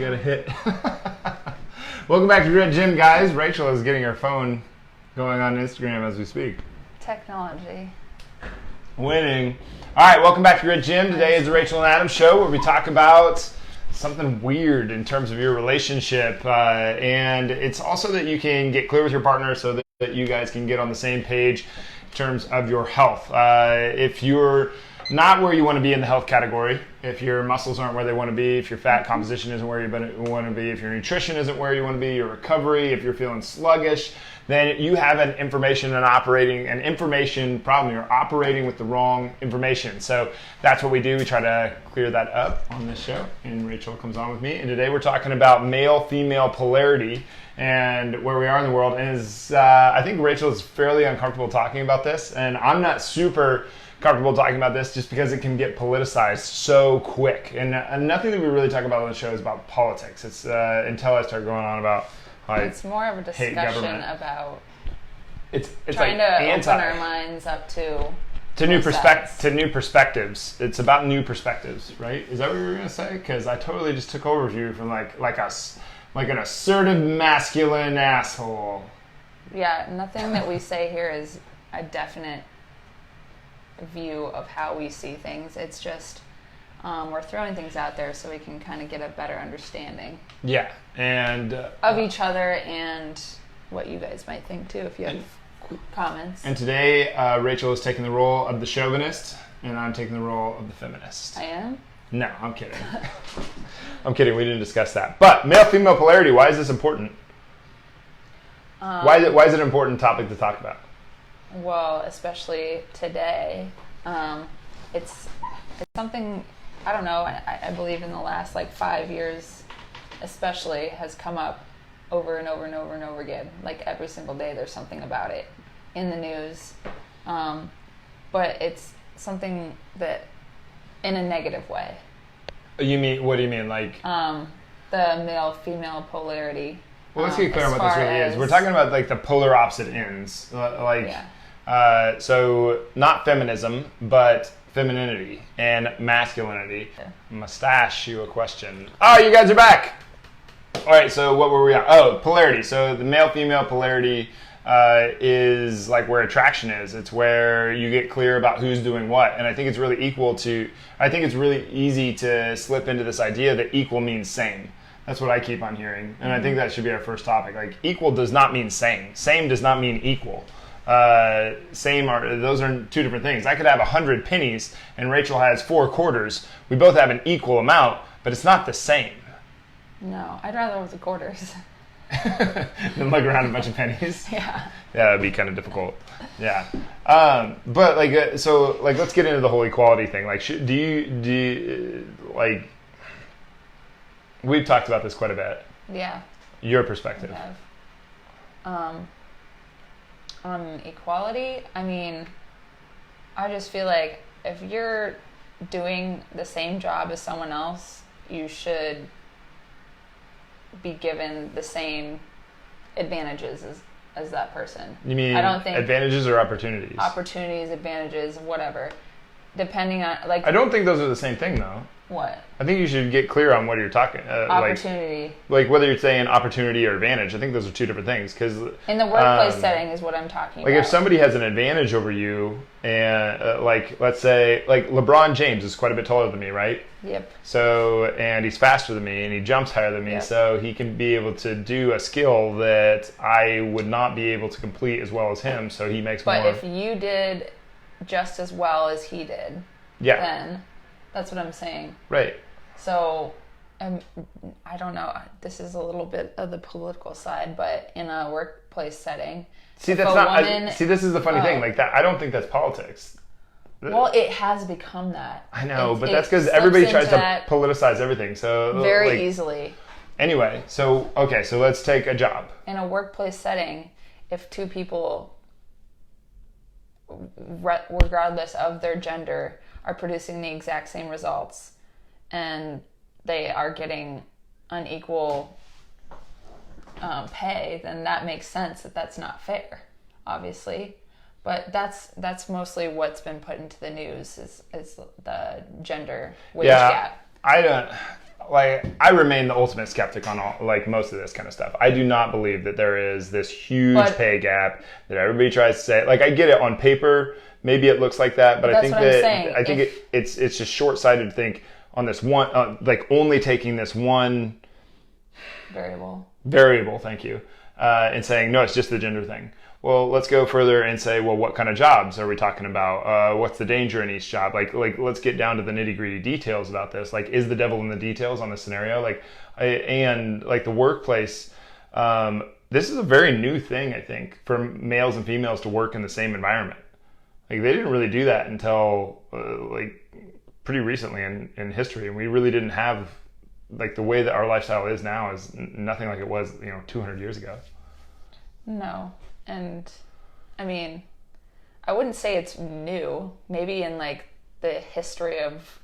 got a hit. Welcome back to Grit Gym, guys. Rachel is getting her phone going on Instagram as we speak. Technology. Winning. All right, welcome back to Grit Gym. Today is the Rachael and Adam show where we talk about something weird in terms of your relationship. And it's also that you can get clear with your partner so that you guys can get on the same page in terms of your health. If you're not where you want to be in the health category, if your muscles aren't where they want to be, if your fat composition isn't where you want to be, if your nutrition isn't where you want to be, your recovery, if you're feeling sluggish, then you have an information problem. You're operating with the wrong information. So that's what we do. We try to clear that up on this show, and Rachael comes on with me. And today we're talking about male-female polarity and where we are in the world. And I think Rachael is fairly uncomfortable talking about this, and I'm not super comfortable talking about this just because it can get politicized so quick. And nothing that we really talk about on the show is about politics. It's until I start going on about it's more of a discussion about it's trying like to open our minds up to new perspectives. It's about new perspectives, right? Is that what you were gonna say? Because I totally just took over you from like an assertive masculine asshole. Yeah, nothing that we say here is a definite view of how we see things. It's just we're throwing things out there so we can kind of get a better understanding. Yeah, and of each other and what you guys might think too, if you have comments. And today, Rachael is taking the role of the chauvinist, and I'm taking the role of the feminist. I am? No, I'm kidding. I'm kidding. We didn't discuss that. But male-female polarity. Why is this important? Why is it an important topic to talk about? Well, especially today, it's something, I don't know, I believe in the last 5 years especially has come up over and over and over and over again. Like every single day there's something about it in the news. But it's something that in a negative way. What do you mean? Like the male-female polarity. Well, let's get clear on what this really is. We're talking about the polar opposite ends. So not feminism, but femininity and masculinity. Yeah. I'm gonna stash you a question. Oh, you guys are back! All right, so what were we on? Oh, polarity. So the male-female polarity is like where attraction is. It's where you get clear about who's doing what. And I think it's really it's really easy to slip into this idea that equal means same. That's what I keep on hearing. And I think that should be our first topic. Equal does not mean same. Same does not mean equal. Those are two different things. I could have 100 pennies and Rachael has 4 quarters. We both have an equal amount, but it's not the same. No, I'd rather with the quarters. Than look around a bunch of pennies. Yeah. Yeah, that'd be kind of difficult. Yeah. But let's get into the whole equality thing. Do you we've talked about this quite a bit. Yeah. Your perspective. We have. On equality, I mean, I just feel like if you're doing the same job as someone else, you should be given the same advantages as that person. You mean I don't think advantages or opportunities? Opportunities, advantages, whatever. Depending on I don't think those are the same thing though. What? I think you should get clear on what you're talking. Opportunity. Whether you're saying opportunity or advantage. I think those are two different things. Because in the workplace setting is what I'm talking about. If somebody has an advantage over you, and let's say LeBron James is quite a bit taller than me, right? Yep. So and he's faster than me and he jumps higher than me, yep. So he can be able to do a skill that I would not be able to complete as well as him. So he makes more. But if you did just as well as he did, yeah. Then that's what I'm saying. Right. So, I don't know. This is a little bit of the political side, but in a workplace setting, this is the funny thing. I don't think that's politics. Well, it has become that. I know, but that's because everybody tries to politicize everything. So very easily. Anyway, so let's take a job. In a workplace setting, if 2 people, regardless of their gender, are producing the exact same results and they are getting unequal pay, then that makes sense that that's not fair, obviously. But that's mostly what's been put into the news is the gender wage gap. I remain the ultimate skeptic on most of this kind of stuff. I do not believe that there is this huge pay gap that everybody tries to say. Like, I get it on paper, maybe it looks like that, but I think it's just short-sighted to think on this one, only taking this one variable, thank you, and saying, no, it's just the gender thing. Well, let's go further and say, well, what kind of jobs are we talking about? What's the danger in each job? Like, let's get down to the nitty-gritty details about this. Like, is the devil in the details on this scenario? The workplace, this is a very new thing, I think, for males and females to work in the same environment. Like, they didn't really do that until, pretty recently in history. And we really didn't have, the way that our lifestyle is now is nothing like it was, 200 years ago. No. And I mean, I wouldn't say it's new. Maybe in the history of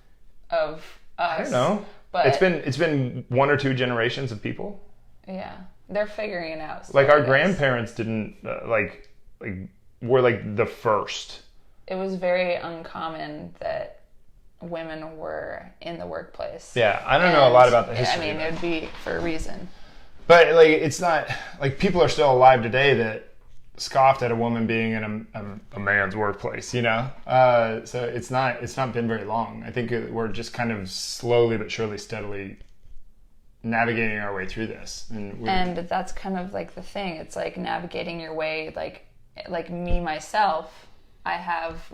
us. I don't know. But it's been one or two generations of people. Yeah, they're figuring it out. Our grandparents didn't were the first. It was very uncommon that women were in the workplace. Yeah, I don't know a lot about the history. I mean, it would be for a reason. But it's not people are still alive today that scoffed at a woman being in a man's workplace, so it's not been very long. I think we're just kind of slowly but surely steadily navigating our way through this, and that's kind of the thing. It's navigating your way. Like me myself, I have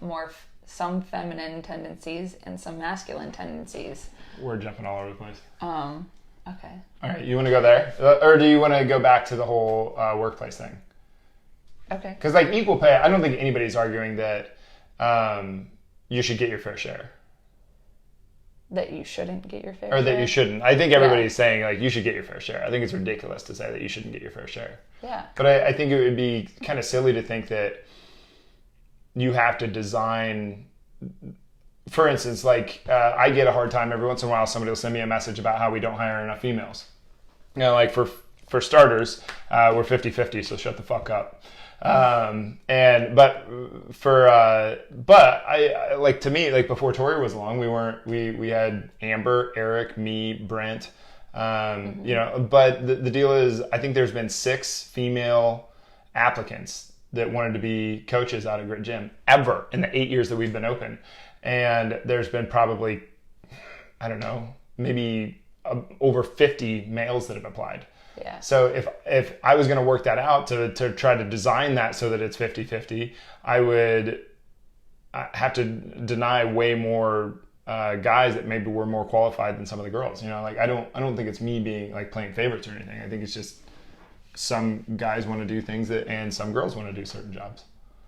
some feminine tendencies and some masculine tendencies. We're jumping all over the place. Okay. All right, you want to go there, or do you want to go back to the whole workplace thing? Okay. Because equal pay, I don't think anybody's arguing that you should get your fair share. That you shouldn't get your fair share? Or that you shouldn't. I think everybody's saying you should get your fair share. I think it's ridiculous to say that you shouldn't get your fair share. Yeah. But I think it would be kind of silly to think that you have to design... For instance, I get a hard time every once in a while. Somebody will send me a message about how we don't hire enough females. For starters, we're 50-50, so shut the fuck up. To me, before Tori was along, we had Amber, Eric, me, Brent, but the deal is, I think there's been 6 female applicants that wanted to be coaches out of Grit Gym ever in the 8 years that we've been open. And there's been probably, I don't know, maybe over 50 males that have applied. Yeah. So if I was going to work that out to try to design that so that it's 50-50, I would have to deny way more guys that maybe were more qualified than some of the girls. I don't think it's me being playing favorites or anything. I think it's just some guys want to do things and some girls want to do certain jobs.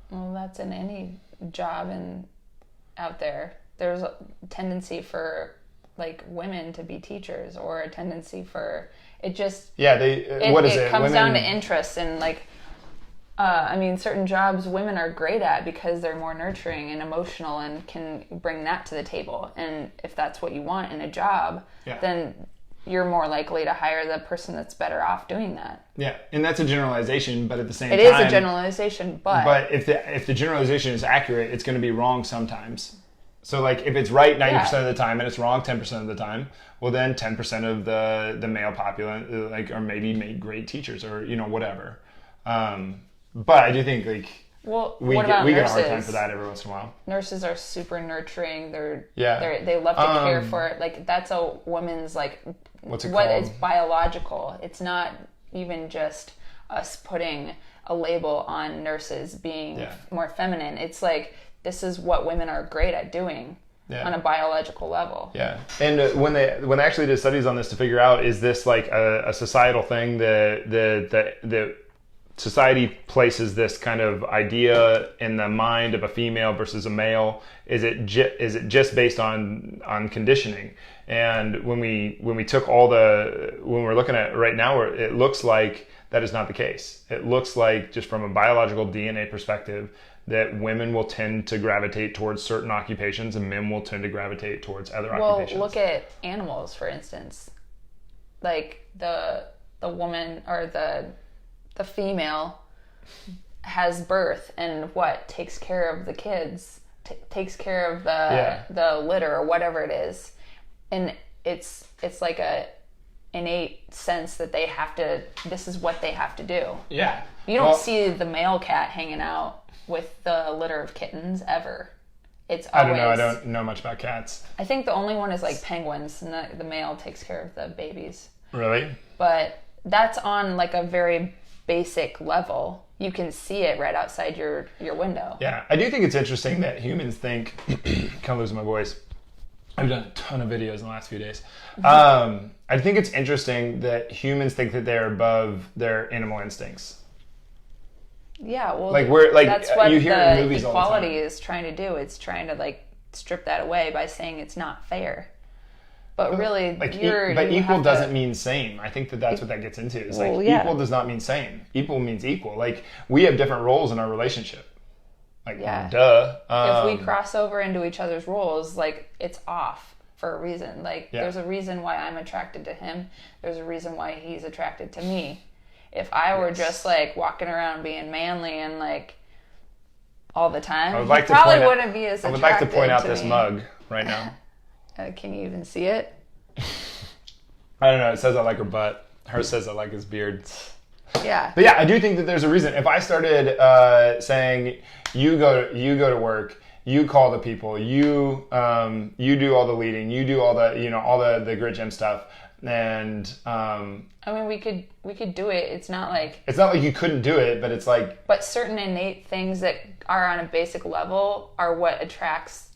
Well, that's in any job and out there. There's a tendency for women to be teachers, or a tendency for it just it comes down to interest and certain jobs women are great at because they're more nurturing and emotional and can bring that to the table. And if that's what you want in a job, then you're more likely to hire the person that's better off doing that. Yeah, and that's a generalization, but at the same time... It is a generalization, but... But if the generalization is accurate, it's going to be wrong sometimes. So, if it's right 90% of the time and it's wrong 10% of the time, well, then 10% of the male populace, are maybe made great teachers or, whatever. But I do think, we get a hard time for that every once in a while. Nurses are super nurturing. They love to care for it. That's a woman's what's it called? It's biological. It's not even just us putting a label on nurses being more feminine. It's this is what women are great at doing on a biological level. Yeah, and when they actually did studies on this to figure out, is this a societal thing that society places this kind of idea in the mind of a female versus a male? Is it just based on conditioning? And when we took when we're looking at it right now, it looks like that is not the case. It looks like, just from a biological DNA perspective, that women will tend to gravitate towards certain occupations and men will tend to gravitate towards other occupations. Well, look at animals, for instance. The woman or the female has birth and takes care of the kids, takes care of the litter or whatever it is. And it's like a innate sense that they have to, this is what they have to do. Yeah. You don't see the male cat hanging out with the litter of kittens ever. It's always, I don't know much about cats. I think the only one is like penguins, and the male takes care of the babies. Really? But that's on like a very basic level. You can see it right outside your window. Yeah, I do think it's interesting that humans think, kind of losing my voice. I've done a ton of videos in the last few days. I think it's interesting that humans think that they're above their animal instincts. Yeah, well, like that's what you hear the in movies all the time. equality is trying to do. It's trying to like strip that away by saying it's not fair. But really, equal doesn't mean same. I think that's what that gets into. It's equal does not mean same. Equal means equal. Like, we have different roles in our relationship. Like, duh. If we cross over into each other's roles, like, it's off for a reason. Like, there's a reason why I'm attracted to him. There's a reason why he's attracted to me. If I were just like walking around being manly and like all the time, he probably wouldn't be as attracted to me. I would like to point out this mug right now. Can you even see it? I don't know. It says I like her butt. Hers says I like his beard. Yeah. But yeah, I do think that there's a reason. If I started saying you go to work, you call the people, you do all the leading, you do all the grit gym stuff, and I mean, we could do it. It's not like you couldn't do it, but it's like. But certain innate things that are on a basic level are what attracts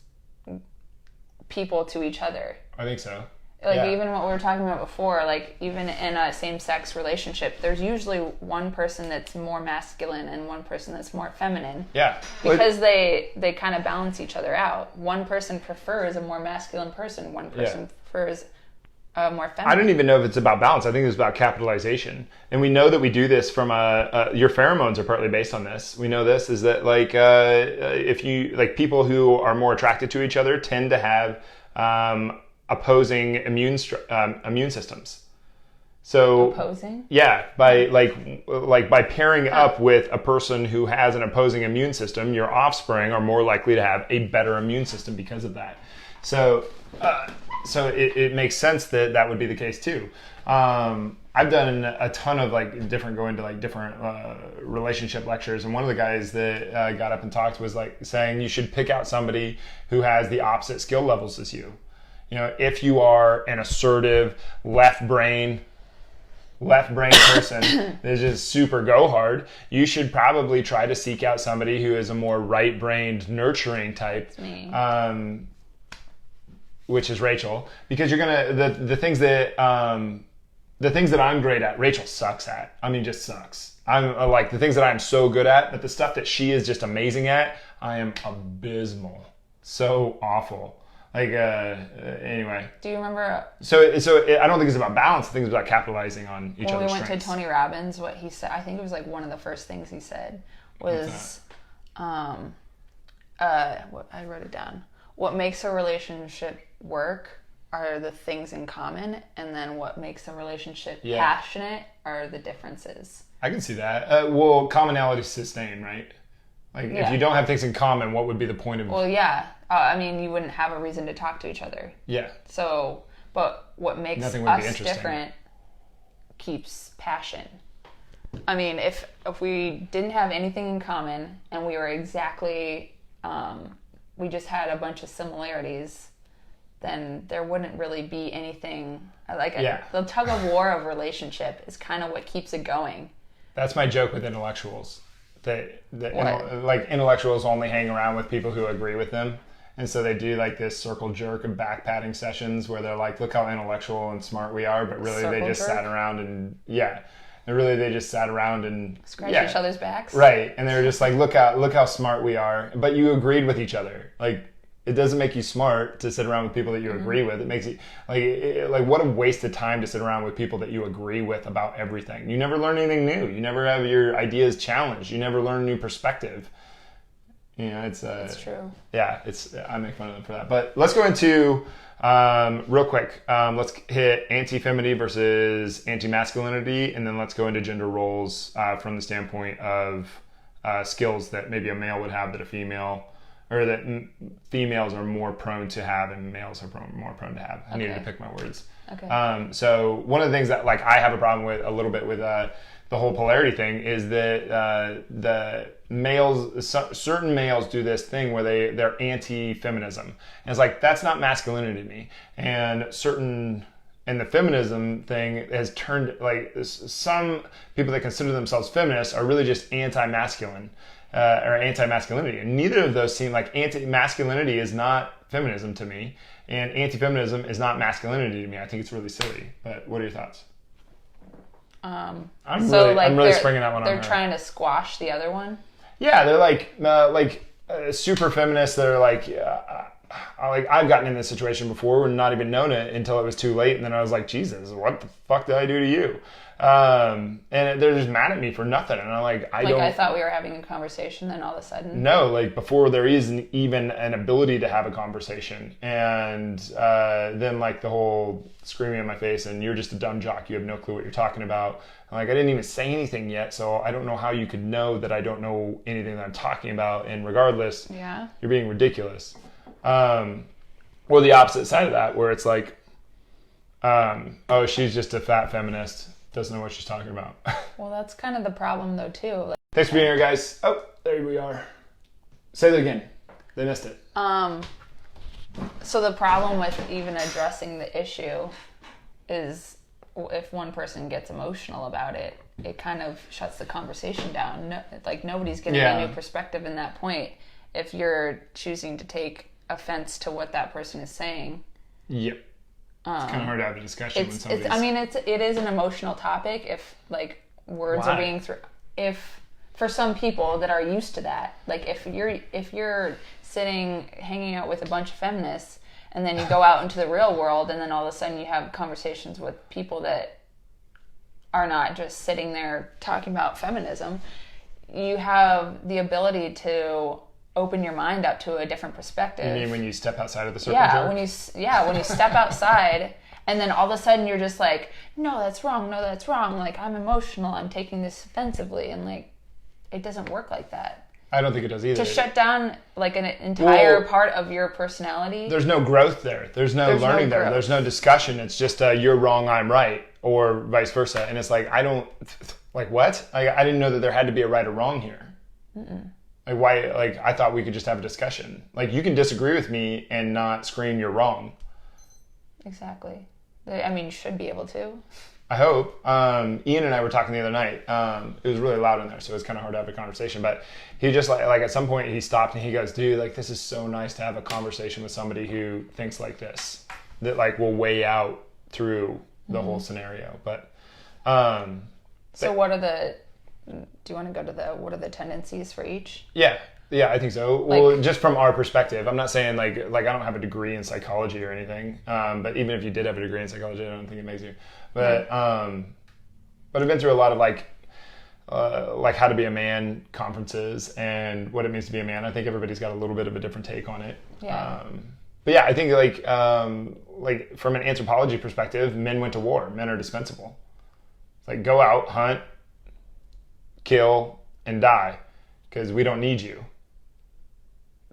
people to each other. I think so. Like, even what we were talking about before, like, even in a same-sex relationship, there's usually one person that's more masculine and one person that's more feminine. Yeah. Because they kind of balance each other out. One person prefers a more masculine person. One person prefers a more feminine. I don't even know if it's about balance. I think it's about capitalization. And we know that we do this from your pheromones are partly based on this. We know this is that, like, if you, like, people who are more attracted to each other tend to have opposing immune systems. So opposing? Yeah, by by pairing up with a person who has an opposing immune system, your offspring are more likely to have a better immune system because of that. So it makes sense that would be the case too. I've done a ton of different relationship lectures, and one of the guys that got up and talked was like saying you should pick out somebody who has the opposite skill levels as you. You know, if you are an assertive left brain person that is just super go hard, you should probably try to seek out somebody who is a more right-brained, nurturing type. It's me. Which is Rachael, because you're gonna the things that I'm great at, Rachael sucks at. I mean, just sucks. I'm like the things that I'm so good at, but the stuff that she is just amazing at, I am abysmal. So awful. Anyway. Do you remember? So I don't think it's about balance. I think it's about capitalizing on each other's strengths. When we went to Tony Robbins, what he said, I think it was like one of the first things he said was, I wrote it down. What makes a relationship work are the things in common, and then what makes a relationship passionate are the differences. I can see that. Commonality sustain, right? If you don't have things in common, what would be the point of... Well, yeah. I mean, you wouldn't have a reason to talk to each other. Yeah. So, but what makes us different keeps passion. I mean, if we didn't have anything in common and we were exactly... we just had a bunch of similarities, then there wouldn't really be anything... The tug of war of relationship is kind of what keeps it going. That's my joke with intellectuals. Intellectuals only hang around with people who agree with them, and so they do like this circle jerk and back patting sessions where they're like, look how intellectual and smart we are, but really they just sat around and scratch each other's backs, right? And they're just like, look how smart we are, but you agreed with each other. Like, it doesn't make you smart to sit around with people that you agree with. It makes you what a waste of time to sit around with people that you agree with about everything. You never learn anything new. You never have your ideas challenged. You never learn a new perspective. You know, it's true. Yeah, I make fun of them for that. But let's go into real quick. Let's hit anti-femininity versus anti-masculinity, and then let's go into gender roles from the standpoint of skills that maybe a male would have that a female or that females are more prone to have and males are more prone to have. I needed to pick my words. Okay. So one of the things that like I have a problem with a little bit with the whole polarity thing is that the males, certain males do this thing where they're anti-feminism. And it's like, that's not masculinity to me. And the feminism thing has turned, like, some people that consider themselves feminists are really just anti-masculine. Or anti-masculinity, and neither of those seem like anti-masculinity is not feminism to me, and anti-feminism is not masculinity to me. I think it's really silly. But what are your thoughts? I'm really springing that one on her. They're trying to squash the other one. Yeah, they're like super feminists that are like I've gotten in this situation before and not even known it until it was too late, and then I was like, Jesus, what the fuck did I do to you? And they're just mad at me for nothing, and I'm like, I thought we were having a conversation, then all of a sudden, no, like before there isn't even an ability to have a conversation, and then like the whole screaming in my face, and you're just a dumb jock, you have no clue what you're talking about. I'm like, I didn't even say anything yet, so I don't know how you could know that I don't know anything that I'm talking about, and regardless, yeah, you're being ridiculous. Or the opposite side of that, where it's like, oh, she's just a fat feminist. Doesn't know what she's talking about. Well, that's kind of the problem, though, too. Like, thanks for being here, guys. Oh, there we are. Say that again. They missed it. So the problem with even addressing the issue is if one person gets emotional about it, it kind of shuts the conversation down. No, like nobody's getting a new perspective in that point if you're choosing to take offense to what that person is saying. Yep. It's kind of hard to have a discussion when somebody's... it is an emotional topic if, like, words are being... If, for some people that are used to that, like, if you're hanging out with a bunch of feminists, and then you go out into the real world, and then all of a sudden you have conversations with people that are not just sitting there talking about feminism, you have the ability to open your mind up to a different perspective. You mean when you step outside of the circle jerk? When you step outside and then all of a sudden you're just like, no, that's wrong, like I'm emotional, I'm taking this offensively, and like it doesn't work like that. I don't think it does either. To shut down like an entire part of your personality. There's no growth there. There's no learning there. There's no discussion. It's just you're wrong, I'm right, or vice versa. And it's like, I don't, like what? I didn't know that there had to be a right or wrong here. Mm-mm. Like why? Like I thought we could just have a discussion. Like you can disagree with me and not scream you're wrong. Exactly. I mean, you should be able to. I hope. Ian and I were talking the other night. It was really loud in there, so it was kind of hard to have a conversation. But he just like at some point he stopped and he goes, "Dude, like this is so nice to have a conversation with somebody who thinks like this, that like will weigh out through the whole scenario." But so what are the? Do you want to go to what are the tendencies for each? Yeah, I think so. Well, just from our perspective, I'm not saying like I don't have a degree in psychology or anything. But even if you did have a degree in psychology, I don't think it makes you. But I've been through a lot of like how to be a man conferences and what it means to be a man. I think everybody's got a little bit of a different take on it. Yeah. But yeah, I think like from an anthropology perspective, men went to war. Men are dispensable. It's like go out, hunt, kill, and die because we don't need you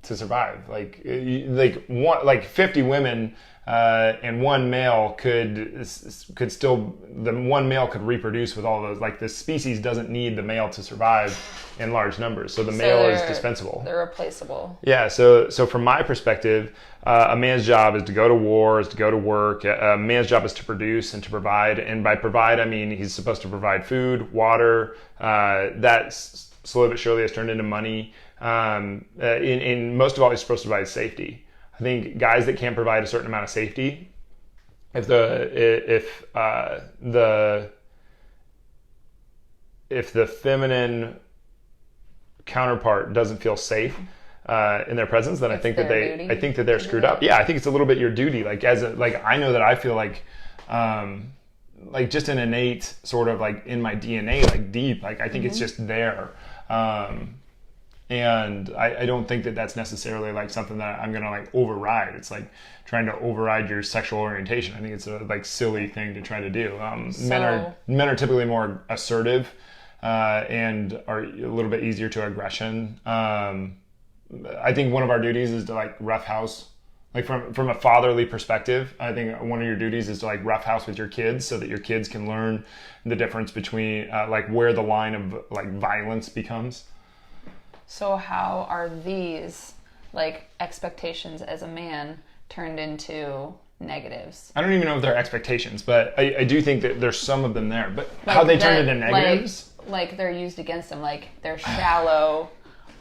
to survive. Like 50 women and one male could still, the one male could reproduce with all those. Like the species doesn't need the male to survive in large numbers, so the male is dispensable. They're replaceable. Yeah. So from my perspective, a man's job is to go to war, is to go to work. A man's job is to produce and to provide. And by provide, I mean he's supposed to provide food, water. That slowly but surely has turned into money. In most of all, he's supposed to provide safety. I think guys that can't provide a certain amount of safety, if the feminine counterpart doesn't feel safe in their presence, then I think that they're screwed up. Yeah, I think it's a little bit your duty. Like I know that I feel like just an innate sort of like in my DNA, like deep. Like I think it's just there. And I don't think that that's necessarily like something that I'm going to like override. It's like trying to override your sexual orientation. I think it's a like silly thing to try to do. Men are typically more assertive and are a little bit easier to aggression. I think one of our duties is to like roughhouse, like from a fatherly perspective. I think one of your duties is to like roughhouse with your kids so that your kids can learn the difference between like where the line of like violence becomes. So how are these like expectations as a man turned into negatives? I don't even know if they're expectations, but I do think that there's some of them there. But Like how they turn into negatives? Like they're used against them. Like they're shallow.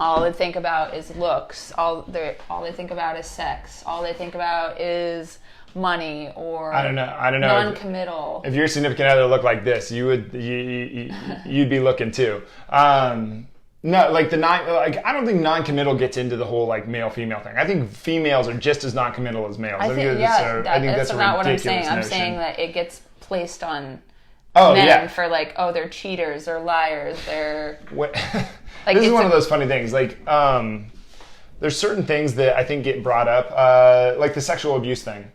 All they think about is looks. All they think about is sex. All they think about is money or I don't know. non-committal. If your significant other looked like this, you'd be looking too. No, like I don't think non-committal gets into the whole like male-female thing. I think females are just as non-committal as males. I think that's not what I'm saying. I'm saying that it gets placed on men for like, oh, they're cheaters, they're liars, they're like, this is one of those funny things. Like, there's certain things that I think get brought up, like the sexual abuse thing.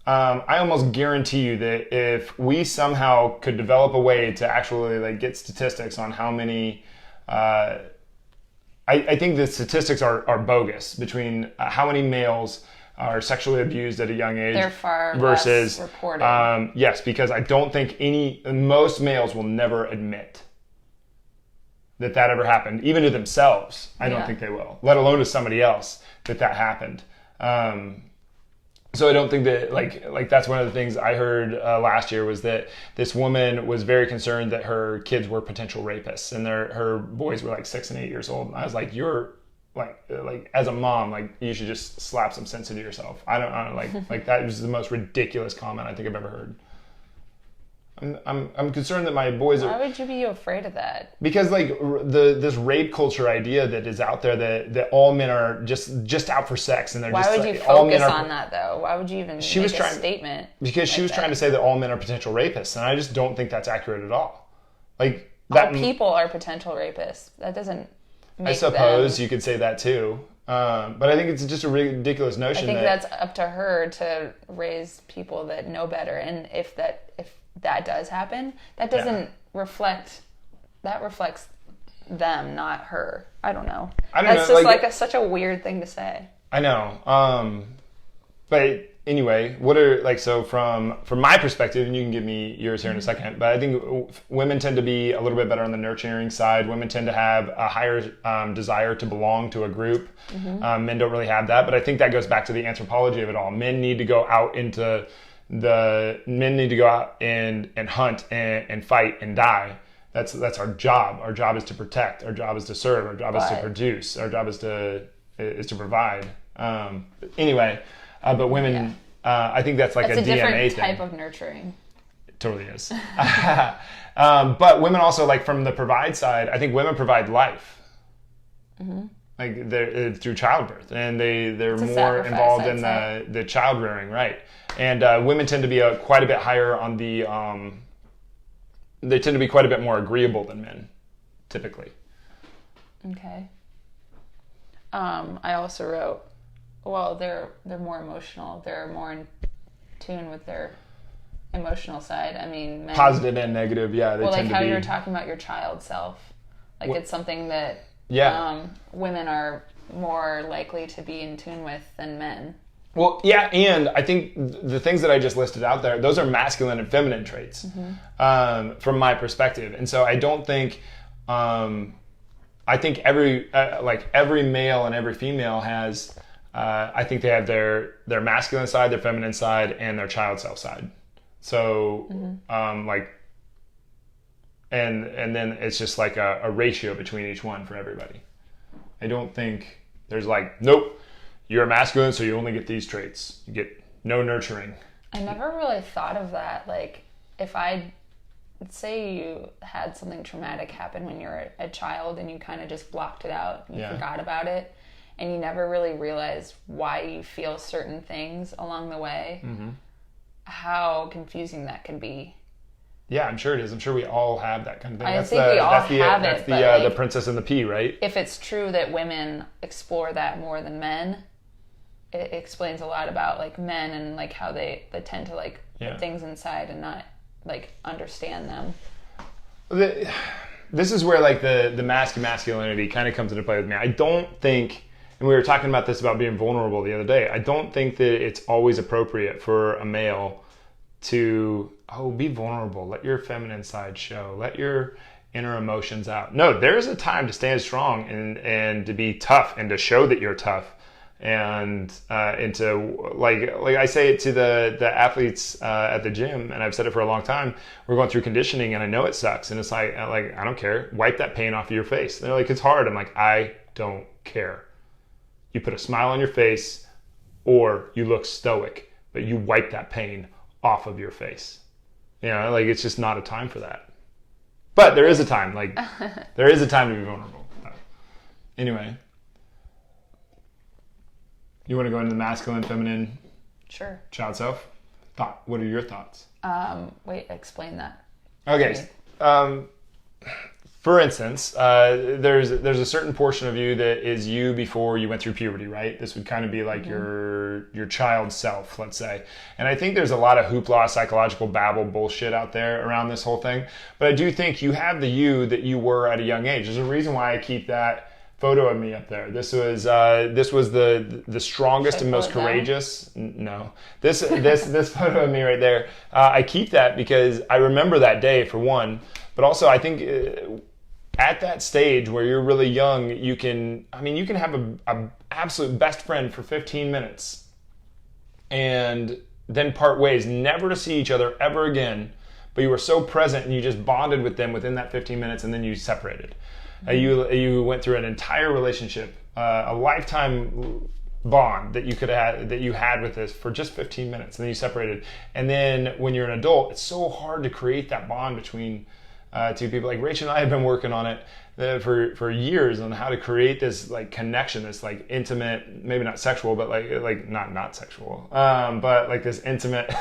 I almost guarantee you that if we somehow could develop a way to actually like get statistics on how many, I think the statistics are bogus between how many males are sexually abused at a young age. They're far versus less reported. Yes, because I don't think most males will never admit that ever happened, even to themselves. I don't think they will, let alone to somebody else that happened. So I don't think that like that's one of the things I heard last year was that this woman was very concerned that her kids were potential rapists and her boys were like 6 and 8 years old. And I was like, you're like as a mom, like you should just slap some sense into yourself. I don't like that was the most ridiculous comment I think I've ever heard. I'm concerned that my boys Why would you be afraid of that? Because like this rape culture idea that is out there that all men are just out for sex and they're Why just would you like, all men focus are, on that though? Why would you even make a statement? Because she like was that? trying to say that all men are potential rapists, and I just don't think that's accurate at all. Like all people are potential rapists. That doesn't make I suppose them, you could say that too. But I think it's just a ridiculous notion. I think that's up to her to raise people that know better, and if that does happen, that doesn't reflect. That reflects them, not her. I don't know. That's just like such a weird thing to say. I know. But anyway, what are like so from my perspective, and you can give me yours here in a second. But I think women tend to be a little bit better on the nurturing side. Women tend to have a higher desire to belong to a group. Men don't really have that. But I think that goes back to the anthropology of it all. Men need to go out and hunt and fight and die. That's our job. Our job is to protect. Our job is to serve. Our job is to produce. Our job is to provide. Anyway, but women, I think that's like that's a DNA thing. It's a different type of nurturing. It totally is. But women also, like from the provide side, I think women provide life. Like they're through childbirth, and they're more involved in the child rearing, right? And women tend to be quite a bit higher on the. They tend to be quite a bit more agreeable than men, typically. Okay. I also wrote, well, they're more emotional. They're more in tune with their emotional side. I mean, men, positive and negative, yeah. They well, tend like how to be, you were talking about your child self, like it's something that women are more likely to be in tune with than men. Well, yeah, and I think the things that I just listed out there, those are masculine and feminine traits from my perspective. And so I don't think, I think every male and every female has, I think they have their masculine side, their feminine side, and their child self side. So, and then it's just like a ratio between each one for everybody. I don't think there's like, nope, you're a masculine, so you only get these traits. You get no nurturing. I never really thought of that. Like, if let's say you had something traumatic happen when you were a child and you kind of just blocked it out, you forgot about it, and you never really realized why you feel certain things along the way, how confusing that could be. Yeah, I'm sure it is. I'm sure we all have that kind of thing. I think we all have it. That's the Princess and the Pea, right? If it's true that women explore that more than men, it explains a lot about like men and like how they tend to like put things inside and not like understand them. This is where like the masculinity kind of comes into play with me. I don't think and we were talking about this about being vulnerable the other day. I don't think that it's always appropriate for a male to, be vulnerable. Let your feminine side show. Let your inner emotions out. No, there is a time to stand strong and to be tough and to show that you're tough. And to like I say it to the athletes at the gym, and I've said it for a long time. We're going through conditioning, and I know it sucks, and it's like I don't care. Wipe that pain off of your face. And they're like, it's hard. I'm like, I don't care. You put a smile on your face, or you look stoic, but you wipe that pain off of your face. It's just not a time for that. But there is a time. There is a time to be vulnerable. Anyway. You want to go into the masculine, feminine, sure, child self? What are your thoughts? Wait, explain that. Okay. For instance, there's a certain portion of you that is you before you went through puberty, right? This would kind of be like your child self, let's say. And I think there's a lot of hoopla, psychological babble bullshit out there around this whole thing. But I do think you have the you that you were at a young age. There's a reason why I keep that photo of me up there. This was the strongest and most courageous. No, this photo of me right there. I keep that because I remember that day for one, but also I think at that stage where you're really young, you can have a absolute best friend for 15 minutes, and then part ways, never to see each other ever again. But you were so present and you just bonded with them within that 15 minutes, and then you separated. You went through an entire relationship, a lifetime bond that you had with this for just 15 minutes, and then you separated. And then when you're an adult, it's so hard to create that bond between two people. Like Rachel and I have been working on it for years on how to create this connection, this intimate, maybe not sexual, but not sexual, but this intimate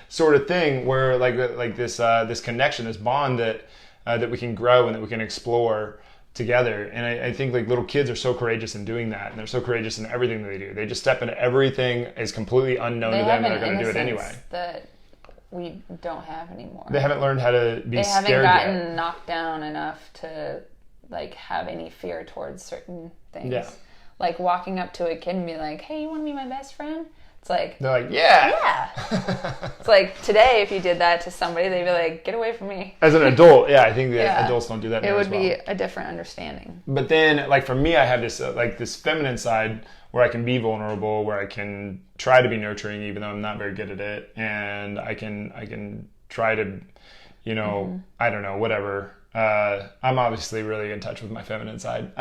sort of thing where this connection, this bond that we can grow and that we can explore together. And I think little kids are so courageous in doing that, and they're so courageous in everything that they do. They just step into everything is completely unknown to them, and they're going to do it anyway. That we don't have anymore. They haven't learned how to be scared yet. They haven't gotten knocked down enough to have any fear towards certain things. Yeah. Like walking up to a kid and be like, "Hey, you want to be my best friend?" It's like, they're like, yeah. Yeah. It's like today, if you did that to somebody, they'd be like, get away from me. As an adult, yeah, I think that adults don't do that. It would be a different understanding. But then, for me, I have this this feminine side where I can be vulnerable, where I can try to be nurturing, even though I'm not very good at it, and I can try to, I don't know, whatever. I'm obviously really in touch with my feminine side,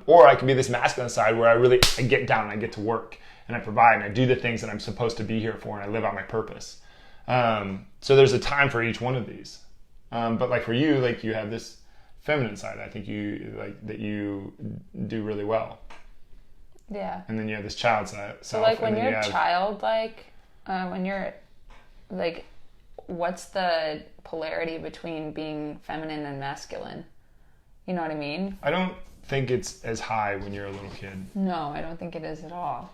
or I can be this masculine side where I get down and I get to work. And I provide and I do the things that I'm supposed to be here for, and I live out my purpose. So there's a time for each one of these. But for you, you have this feminine side. I think you that you do really well. Yeah. And then you have this child side. So when you're childlike, when you're what's the polarity between being feminine and masculine? You know what I mean? I don't think it's as high when you're a little kid. No, I don't think it is at all.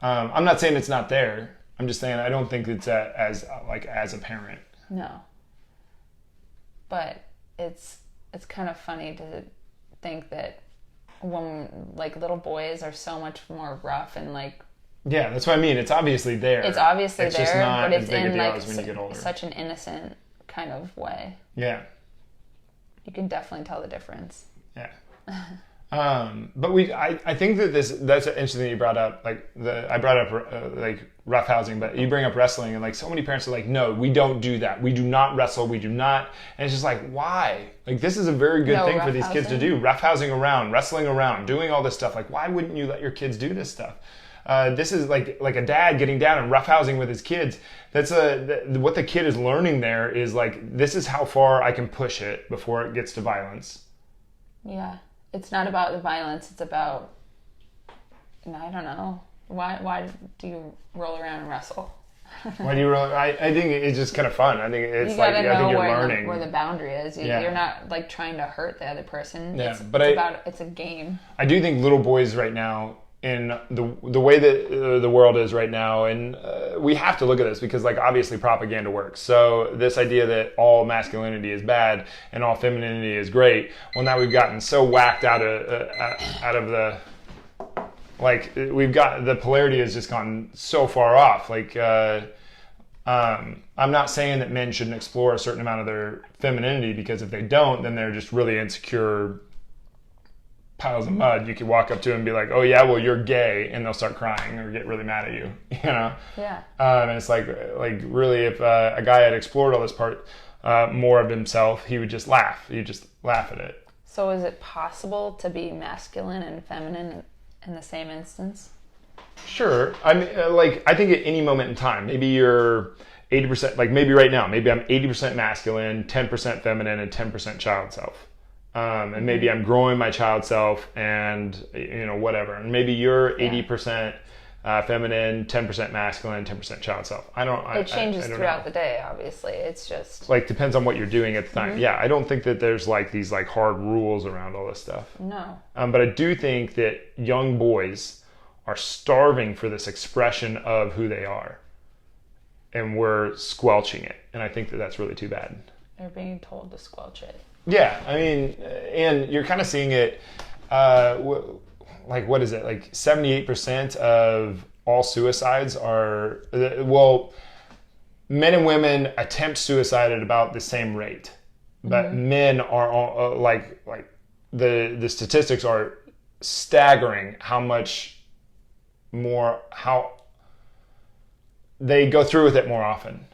I'm not saying it's not there. I'm just saying I don't think it's as a parent. No. But it's kind of funny to think that when little boys are so much more rough and yeah, that's what I mean. It's obviously there. It's obviously there, just not but it's as big in a deal as when you get older. Such an innocent kind of way. Yeah. You can definitely tell the difference. Yeah. But I think that that's interesting that you brought up. I brought up roughhousing, but you bring up wrestling, and so many parents are like, no, we don't do that. We do not wrestle. We do not. And it's just why? This is a very good thing for these kids to do. Roughhousing around, wrestling around, doing all this stuff. Why wouldn't you let your kids do this stuff? This is like a dad getting down and roughhousing with his kids. That's what the kid is learning there is this is how far I can push it before it gets to violence. Yeah. It's not about the violence. It's about, I don't know. Why do you roll around and wrestle? Why do you roll? I think it's just kind of fun. I think it's I think you're learning where the boundary is. You're not trying to hurt the other person. Yeah, it's a game. I do think little boys right now, in the way that the world is right now, and we have to look at this because obviously propaganda works. So this idea that all masculinity is bad and all femininity is great, well, now we've gotten so whacked out of the like we've got the polarity has just gone so far off. Like I'm not saying that men shouldn't explore a certain amount of their femininity, because if they don't, then they're just really insecure piles of mud. You could walk up to them and be like, "Oh yeah, well you're gay," and they'll start crying or get really mad at you. You know? Yeah. And it's like really, if a guy had explored all this part more of himself, he would just laugh. He'd just laugh at it. So is it possible to be masculine and feminine in the same instance? Sure. I mean, I think at any moment in time, maybe you're 80%, like maybe right now, maybe I'm 80% masculine, 10% feminine, and 10% child self. And maybe I'm growing my child self and, whatever. And maybe you're 80% feminine, 10% masculine, 10% child self. It changes I don't throughout know. the day, obviously. It's just... Depends on what you're doing at the time. Yeah, I don't think that there's these hard rules around all this stuff. No. But I do think that young boys are starving for this expression of who they are. And we're squelching it. And I think that that's really too bad. They're being told to squelch it. Yeah, I mean, and you're kind of seeing it, what is it? 78% of all suicides are, men and women attempt suicide at about the same rate. But men are, the statistics are staggering how much more, how they go through with it more often.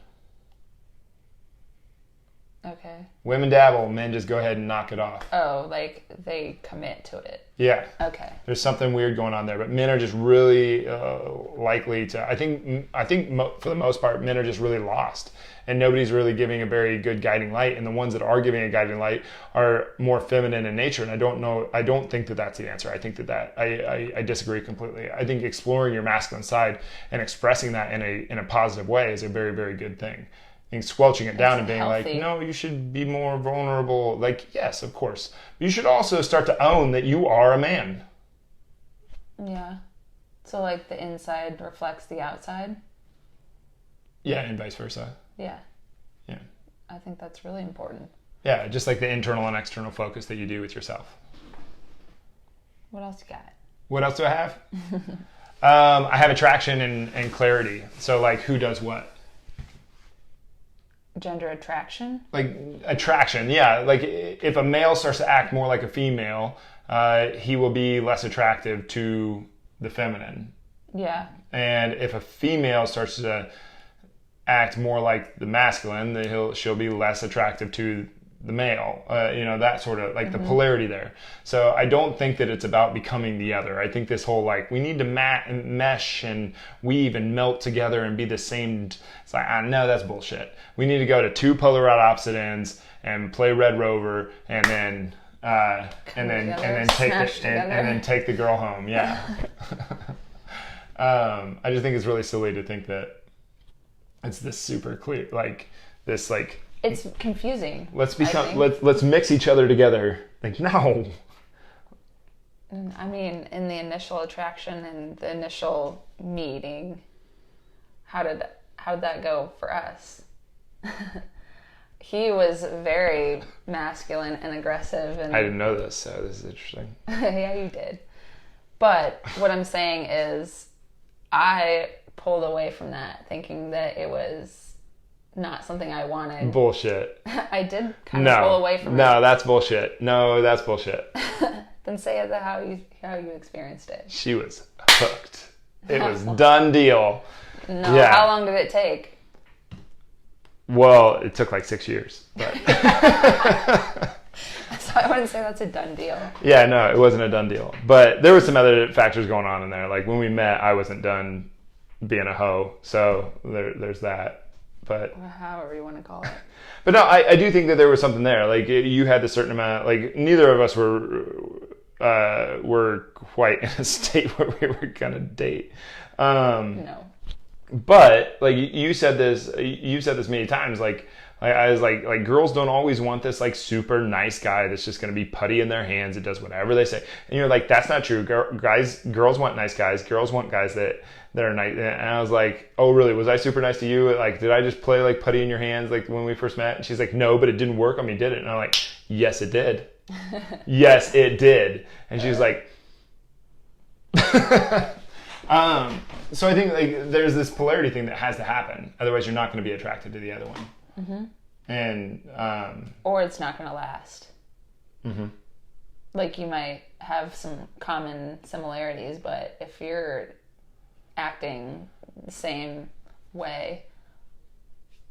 Okay. Women dabble, men just go ahead and knock it off. Oh, they commit to it. Yeah. Okay. There's something weird going on there, but men are just really likely to. I think for the most part, men are just really lost, and nobody's really giving a very good guiding light. And the ones that are giving a guiding light are more feminine in nature. And I don't think that that's the answer. I think that I disagree completely. I think exploring your masculine side and expressing that in a positive way is a very, very good thing. I think squelching it down and being healthy. like, no, you should be more vulnerable. Yes, of course. But you should also start to own that you are a man. Yeah. So the inside reflects the outside? Yeah, and vice versa. Yeah. Yeah. I think that's really important. Yeah, just like the internal and external focus that you do with yourself. What else you got? What else do I have? I have attraction and clarity. So who does what? Gender attraction? Attraction, yeah. If a male starts to act more like a female, he will be less attractive to the feminine. Yeah. And if a female starts to act more like the masculine, then she'll be less attractive to the male. That sort of the polarity there. So I don't think that it's about becoming the other. I think this whole we need to mesh and weave and melt together and be the same. It's I know that's bullshit. We need to go to two polar opposite ends and play Red Rover and then take the girl home. Yeah. I just think it's really silly to think that it's this super clear it's confusing. Let's mix each other together. No. I mean, in the initial attraction and the initial meeting, how did that go for us? He was very masculine and aggressive, and I didn't know this, so this is interesting. Yeah, you did. But what I'm saying is, I pulled away from that, thinking that it was not something I wanted. Bullshit. I did kind of pull away from it. No, that's bullshit. No, that's bullshit. Then say it how you experienced it. She was hooked. It was done deal. No, yeah. How long did it take? Well, it took 6 years. But So I wouldn't say that's a done deal. Yeah, no, it wasn't a done deal. But there were some other factors going on in there. When we met, I wasn't done being a hoe. So there's that. But however you want to call it. But no, I do think that there was something there. You had a certain amount. Neither of us were quite in a state where we were gonna date. No. But you said this many times. I was like girls don't always want this super nice guy that's just gonna be putty in their hands. It does whatever they say. And you're like, that's not true. Girls want nice guys. Girls want guys that are nice. And I was like, oh really? Was I super nice to you? Did I just play putty in your hands when we first met? And she's like, no, but it didn't work on me, did it? And I'm like, yes, it did. Yes, it did. And she was like, So I think like there's this polarity thing that has to happen. Otherwise, you're not going to be attracted to the other one. Mm-hmm. And or it's not going to last. Mm-hmm. Like you might have some common similarities, but if you're acting the same way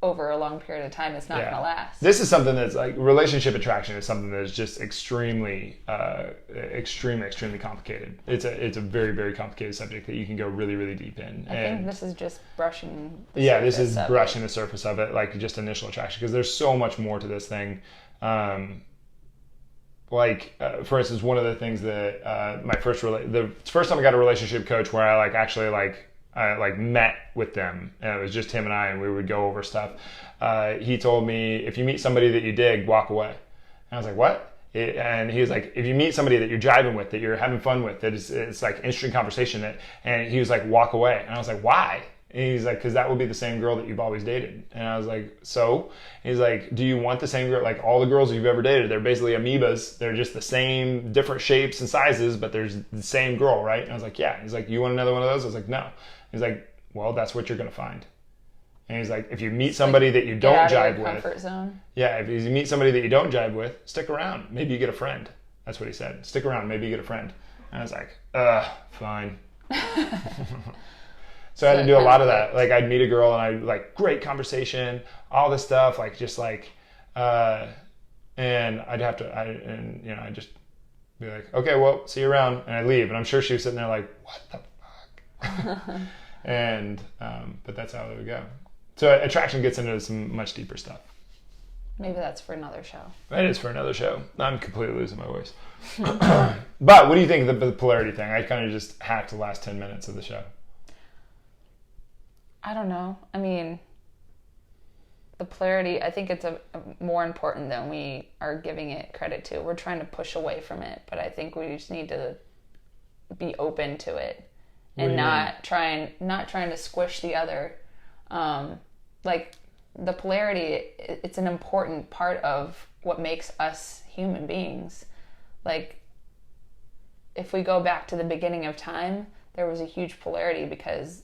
over a long period of time, it's not going to last. This is something that's like relationship attraction is something that is just extremely complicated. It's a very, very complicated subject that you can go really, really deep in. I think this is just brushing the surface of it, like just initial attraction, because there's so much more to this thing. For instance, one of the things that the first time I got a relationship coach where I met with them, and it was just him and I, and we would go over stuff. He told me, if you meet somebody that you dig, walk away. And I was like, what? And he was like, if you meet somebody that you're jiving with, that you're having fun with, that it's like interesting conversation, and he was like, walk away. And I was like, why? And he's like, because that will be the same girl that you've always dated. And I was like, so? And he's like, do you want the same girl? Like all the girls you've ever dated, they're basically amoebas. They're just the same, different shapes and sizes, but there's the same girl, right? And I was like, yeah. He's like, you want another one of those? I was like, no. He's like, well, that's what you're going to find. And he's like, if you meet somebody that you don't jive with, comfort zone. Yeah, if you meet somebody that you don't jive with, stick around. Maybe you get a friend. That's what he said. Stick around. Maybe you get a friend. And I was like, fine. So I had to do a lot of that. Like I'd meet a girl and I'd like, great conversation, all this stuff, like just like, and I'd just be like, okay, well, see you around. And I'd leave. And I'm sure she was sitting there like, what the fuck? And, but that's how it would go. So attraction gets into some much deeper stuff. Maybe that's for another show. It is for another show. I'm completely losing my voice. But what do you think of the polarity thing? I kind of just hacked the last 10 minutes of the show. I don't know. I mean, the polarity, I think it's a more important than we are giving it credit to. We're trying to push away from it, but I think we just need to be open to it and not trying to squish the other. Like the polarity, it's an important part of what makes us human beings. Like if we go back to the beginning of time, there was a huge polarity because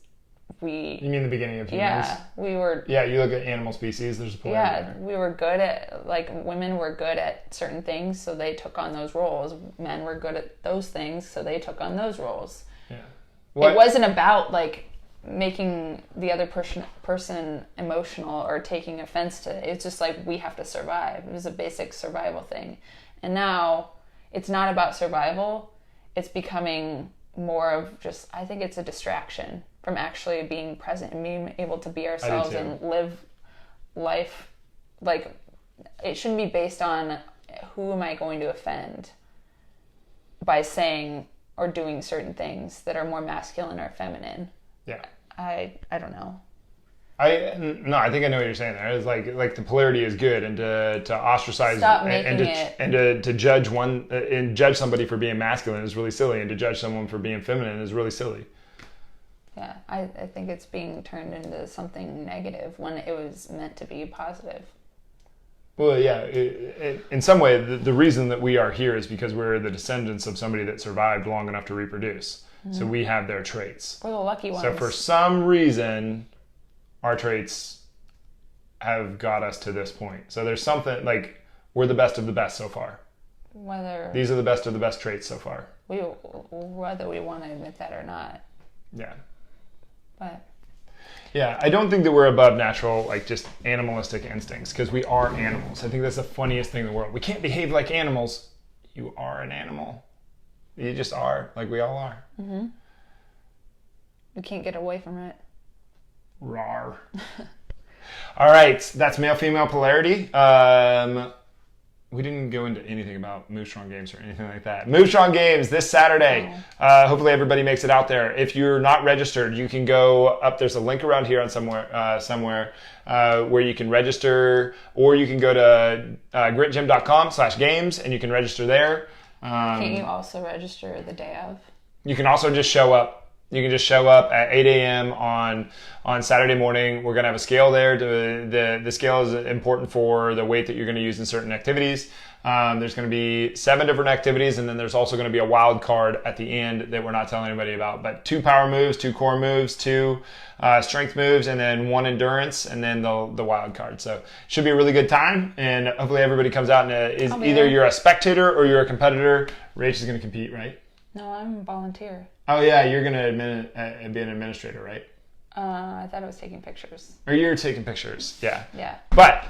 you mean the beginning of humans? Yeah, we were. Yeah, you look at animal species. There's a polarity. Yeah, we were good at women were good at certain things, so they took on those roles. Men were good at those things, so they took on those roles. Yeah, it wasn't about like making the other person emotional or taking offense to it. It's just like we have to survive. It was a basic survival thing, and now it's not about survival. It's becoming more of just. I think it's a distraction from actually being present and being able to be ourselves and live life. Like, it shouldn't be based on who am I going to offend by saying or doing certain things that are more masculine or feminine. Yeah. I don't know. I think I know what you're saying there. It's like the polarity is good, and to ostracize and to judge one and judge somebody for being masculine is really silly, and to judge someone for being feminine is really silly. Yeah, I think it's being turned into something negative when it was meant to be positive. Well, yeah, in some way, the reason that we are here is because we're the descendants of somebody that survived long enough to reproduce. Mm-hmm. So we have their traits. We're the lucky ones. So for some reason, our traits have got us to this point. So there's something, like, we're the best of the best so far. These are the best of the best traits so far. Whether we want to admit that or not. Yeah. But yeah, I don't think that we're above natural, like just animalistic instincts, because we are animals. I think that's the funniest thing in the world. We can't behave like animals. You are an animal. You just are, like we all are. Mm-hmm. We can't get away from it. Rawr. All right, that's male-female polarity. We didn't go into anything about Move Strong Games or anything like that. Move Strong Games this Saturday. Hopefully everybody makes it out there. If you're not registered, you can go up. There's a link around here on somewhere where you can register, or you can go to gritgym.com/games and you can register there. Can't you also register the day of? You can also just show up. You can just show up at 8 a.m. on Saturday morning. We're going to have a scale there. The scale is important for the weight that you're going to use in certain activities. There's going to be 7 different activities, and then there's also going to be a wild card at the end that we're not telling anybody about. But 2 power moves, 2 core moves, 2 strength moves, and then 1 endurance, and then the wild card. So it should be a really good time, and hopefully everybody comes out and is either you're a spectator or you're a competitor. Rach is going to compete, right? No, I'm a volunteer. Oh yeah, you're going to be an administrator, right? I thought I was taking pictures. Or you're taking pictures, yeah. Yeah. But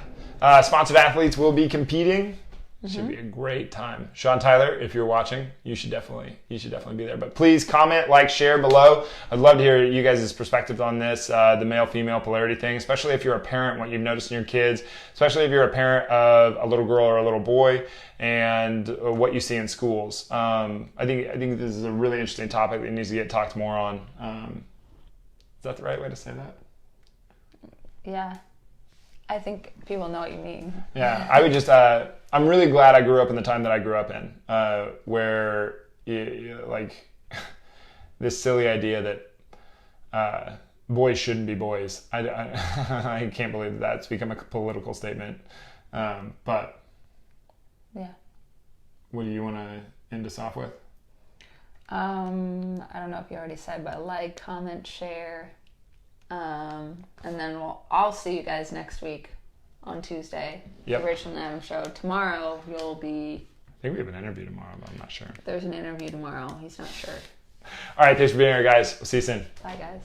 sponsored athletes will be competing. Should be a great time. Sean Tyler, if you're watching, you should definitely be there. But please comment, like, share below. I'd love to hear you guys' perspectives on this, the male-female polarity thing, especially if you're a parent, what you've noticed in your kids, especially if you're a parent of a little girl or a little boy, and what you see in schools. I think this is a really interesting topic that needs to get talked more on. Is that the right way to say that? Yeah. I think people know what you mean. Yeah, I would just, I'm really glad I grew up in the time that I grew up in, where, like, this silly idea that boys shouldn't be boys. I can't believe that's become a political statement. But, yeah. What do you want to end us off with? I don't know if you already said, but like, comment, share. And then I'll see you guys next week on Tuesday. Yep. The Rachael and Adam show. Tomorrow you'll be... I think we have an interview tomorrow, but I'm not sure. There's an interview tomorrow. He's not sure. All right, thanks for being here, guys. We'll see you soon. Bye, guys.